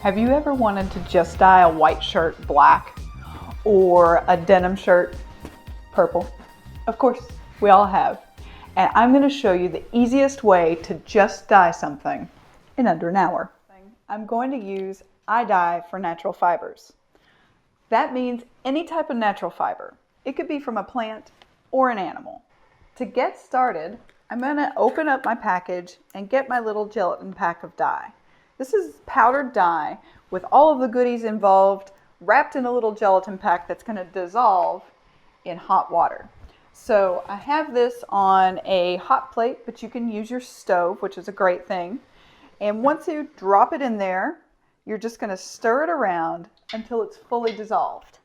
Have you ever wanted to just dye a white shirt black or a denim shirt purple? Of course, we all have. And I'm going to show you the easiest way to just dye something in under an hour. I'm going to use iDye for natural fibers. That means any type of natural fiber. It could be from a plant or an animal. To get started, I'm going to open up my package and get my little gelatin pack of dye. This is powdered dye with all of the goodies involved, wrapped in a little gelatin pack that's going to dissolve in hot water. So I have this on a hot plate, but you can use your stove, which is a great thing. And once you drop it in there, you're just going to stir it around until it's fully dissolved.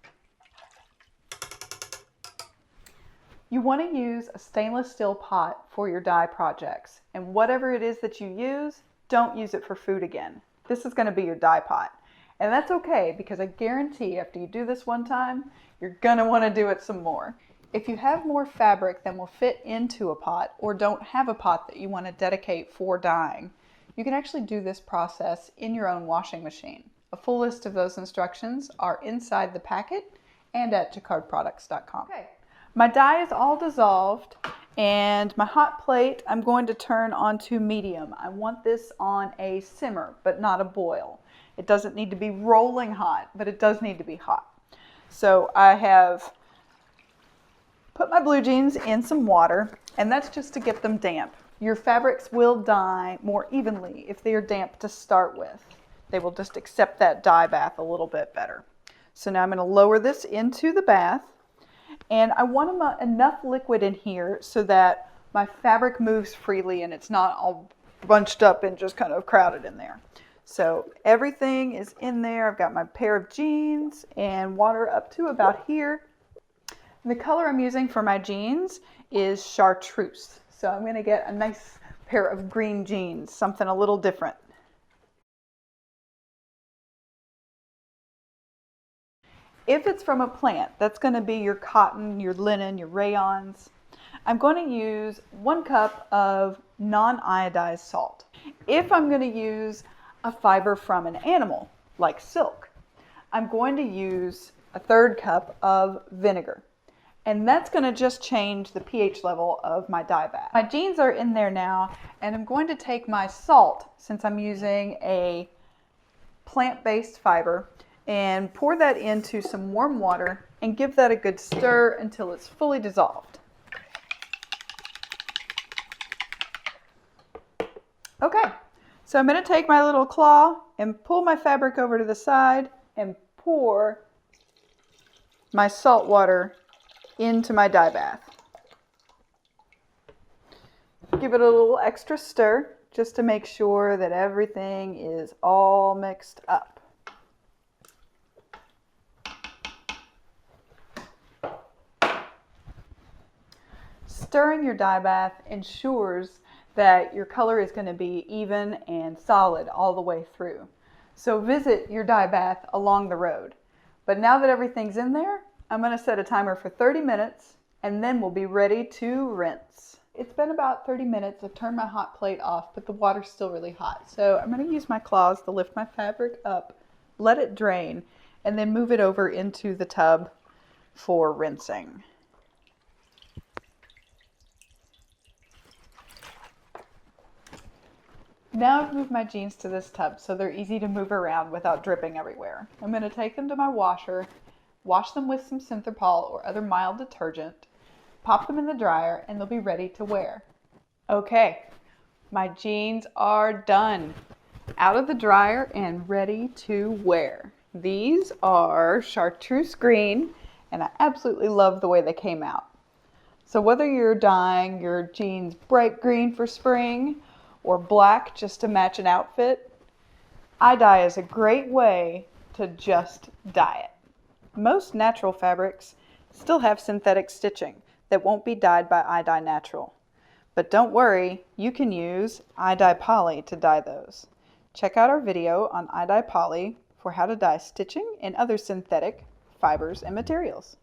You want to use a stainless steel pot for your dye projects. And whatever it is that you use, don't use it for food again. This is going to be your dye pot. And that's okay, because I guarantee after you do this one time, you're going to want to do it some more. If you have more fabric than will fit into a pot, or don't have a pot that you want to dedicate for dyeing, you can actually do this process in your own washing machine. A full list of those instructions are inside the packet and at jacquardproducts.com. Okay. My dye is all dissolved, and my hot plate I'm going to turn onto medium. I want this on a simmer, but not a boil. It doesn't need to be rolling hot, but it does need to be hot. So I have put my blue jeans in some water, and that's just to get them damp. Your fabrics will dye more evenly if they are damp to start with. They will just accept that dye bath a little bit better. So now I'm going to lower this into the bath. And I want enough liquid in here so that my fabric moves freely and it's not all bunched up and just kind of crowded in there. So everything is in there. I've got my pair of jeans and water up to about here. And the color I'm using for my jeans is chartreuse. So I'm going to get a nice pair of green jeans, something a little different. If it's from a plant, that's going to be your cotton, your linen, your rayons. I'm going to use 1 cup of non-iodized salt. If I'm going to use a fiber from an animal, like silk, I'm going to use a 1/3 cup of vinegar. And that's going to just change the pH level of my dye bath. My jeans are in there now, and I'm going to take my salt, since I'm using a plant-based fiber, and pour that into some warm water and give that a good stir until it's fully dissolved. Okay, so I'm going to take my little claw and pull my fabric over to the side and pour my salt water into my dye bath. Give it a little extra stir just to make sure that everything is all mixed up. Stirring your dye bath ensures that your color is going to be even and solid all the way through. So visit your dye bath along the road. But now that everything's in there, I'm going to set a timer for 30 minutes and then we'll be ready to rinse. It's been about 30 minutes. I've turned my hot plate off, but the water's still really hot. So I'm going to use my claws to lift my fabric up, let it drain, and then move it over into the tub for rinsing. Now I've moved my jeans to this tub so they're easy to move around without dripping everywhere. I'm going to take them to my washer, wash them with some Synthropol or other mild detergent, pop them in the dryer, and they'll be ready to wear. Okay, my jeans are done, out of the dryer and ready to wear. These are chartreuse green, and I absolutely love the way they came out. So whether you're dyeing your jeans bright green for spring, or black just to match an outfit, iDye is a great way to just dye it. Most natural fabrics still have synthetic stitching that won't be dyed by iDye Natural. But don't worry, you can use iDye Poly to dye those. Check out our video on iDye Poly for how to dye stitching and other synthetic fibers and materials.